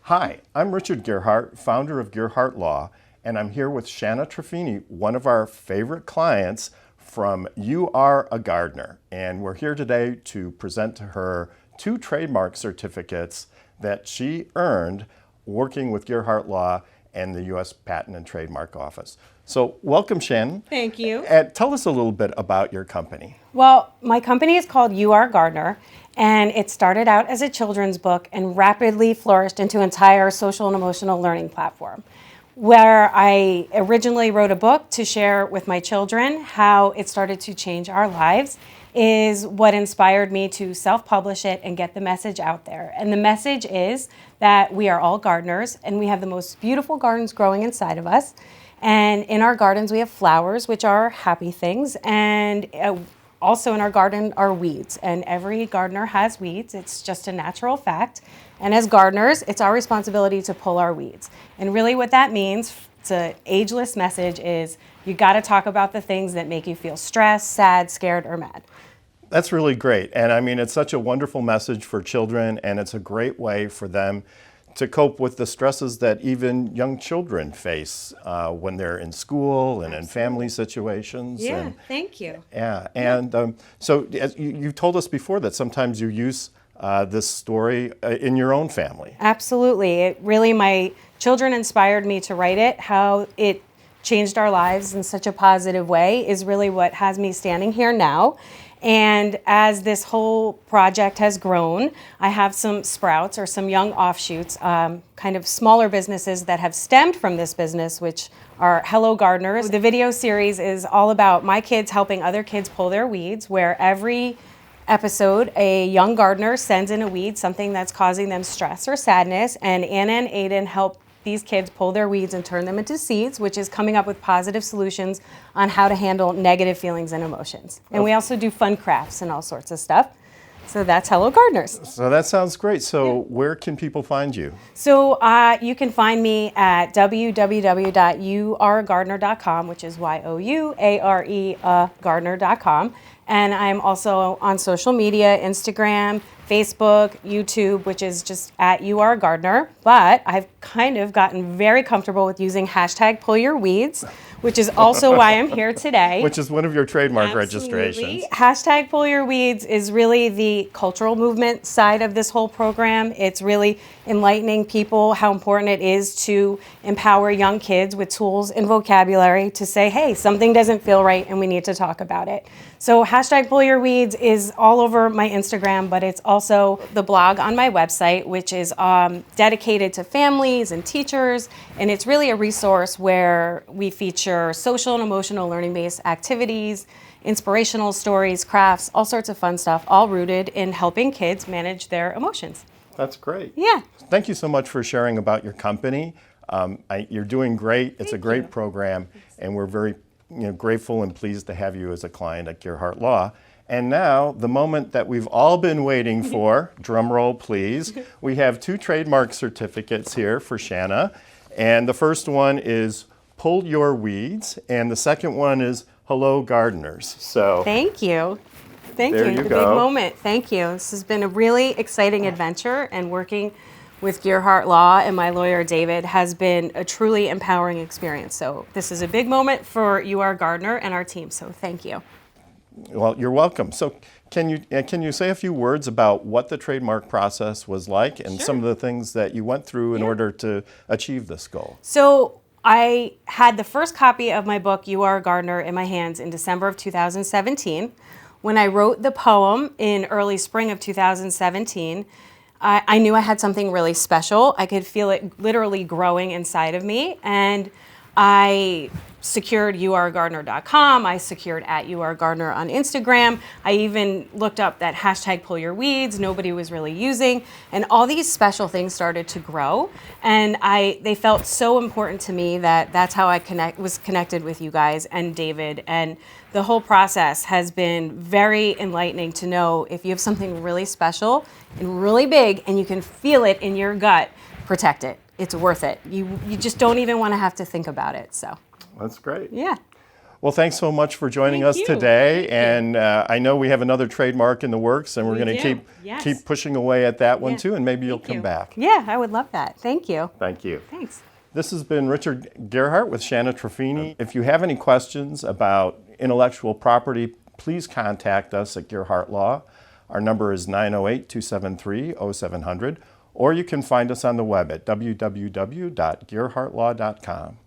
Hi, I'm Richard Gearhart, founder of Gearhart Law, and I'm here with Shanna Truffini, one of our favorite clients from You Are a Gardener. And we're here today to present to her 2 trademark certificates that she earned working with Gearhart Law and the U.S. Patent and Trademark Office. So welcome, Shannon. Thank you. And tell us a little bit about your company. Well, my company is called You Are a Gardener, and it started out as a children's book and rapidly flourished into an entire social and emotional learning platform, where I originally wrote a book to share with my children. How it started to change our lives is what inspired me to self-publish it and get the message out there. And the message is that we are all gardeners, and we have the most beautiful gardens growing inside of us. And in our gardens, we have flowers, which are happy things, and also in our garden are weeds. And every gardener has weeds. It's just a natural fact. And as gardeners, it's our responsibility to pull our weeds. And really what that means, it's an ageless message, is you got to talk about the things that make you feel stressed, sad, scared, or mad. That's really great. And I mean, it's such a wonderful message for children, and it's a great way for them to cope with the stresses that even young children face when they're in school and in family situations. Yeah, and, thank you. Yeah, and so as you told us before that sometimes you use this story in your own family. Absolutely. My children inspired me to write it. How it changed our lives in such a positive way is really what has me standing here now. And as this whole project has grown, I have some sprouts or some young offshoots, kind of smaller businesses that have stemmed from this business, which are Hello Gardeners. The video series is all about my kids helping other kids pull their weeds, where every episode a young gardener sends in a weed, something that's causing them stress or sadness, and Anna and Aiden help these kids pull their weeds and turn them into seeds, which is coming up with positive solutions on how to handle negative feelings and emotions. And we also do fun crafts and all sorts of stuff. So that's Hello Gardeners. So that sounds great. So where can people find you? So you can find me at www.youaregardener.com, which is YOUARE gardener.com. And I'm also on social media, Instagram, Facebook, YouTube, which is just at You Are a Gardener. But I've kind of gotten very comfortable with using hashtag PULLYOURWEEDS, which is also why I'm here today. Which is one of your trademark Absolutely. registrations. Hashtag PULLYOURWEEDS is really the cultural movement side of this whole program. It's really enlightening people how important it is to empower young kids with tools and vocabulary to say, hey, something doesn't feel right and we need to talk about it. So hashtag PULLYOURWEEDS is all over my Instagram, but it's also the blog on my website, which is dedicated to families and teachers. And it's really a resource where we feature social and emotional learning-based activities, inspirational stories, crafts, all sorts of fun stuff, all rooted in helping kids manage their emotions. That's great. Yeah. Thank you so much for sharing about your company. You're doing great. It's a great program, and we're very grateful and pleased to have you as a client at Gearhart Law. And now, the moment that we've all been waiting for, drum roll please, we have 2 trademark certificates here for Shanna. And the first one is Pull Your Weeds, and the second one is Hello Gardeners. So thank you. Thank there you. you The go. big moment. Thank you. This has been a really exciting adventure, and working with Gearhart Law and my lawyer David has been a truly empowering experience. So this is a big moment for You Are a Gardener and our team. So thank you. Well, you're welcome. So can you say a few words about what the trademark process was like and some of the things that you went through in order to achieve this goal? So I had the first copy of my book, You Are a Gardener, in my hands in December of 2017. When I wrote the poem in early spring of 2017, I knew I had something really special. I could feel it literally growing inside of me. And I secured youaregardener.com. I secured at You Are a Gardener on Instagram. I even looked up that hashtag PULLYOURWEEDS nobody was really using. And all these special things started to grow. And they felt so important to me that that's how I was connected with you guys and David. And the whole process has been very enlightening to know if you have something really special and really big and you can feel it in your gut, protect it. It's worth it. You just don't even want to have to think about it. So That's great. yeah. Well, thanks so much for joining us you. today. Thank you. And I know we have another trademark in the works, and we're We going to do. keep Yes. pushing away at that one Yeah. too, and maybe you'll Thank come you. back. Yeah, I would love that. Thank you. Thank you. Thanks. This has been Richard Gearhart with Shanna Truffini. If you have any questions about intellectual property, please contact us at Gearhart Law. Our number is 908-273-0700, or you can find us on the web at www.gearhartlaw.com.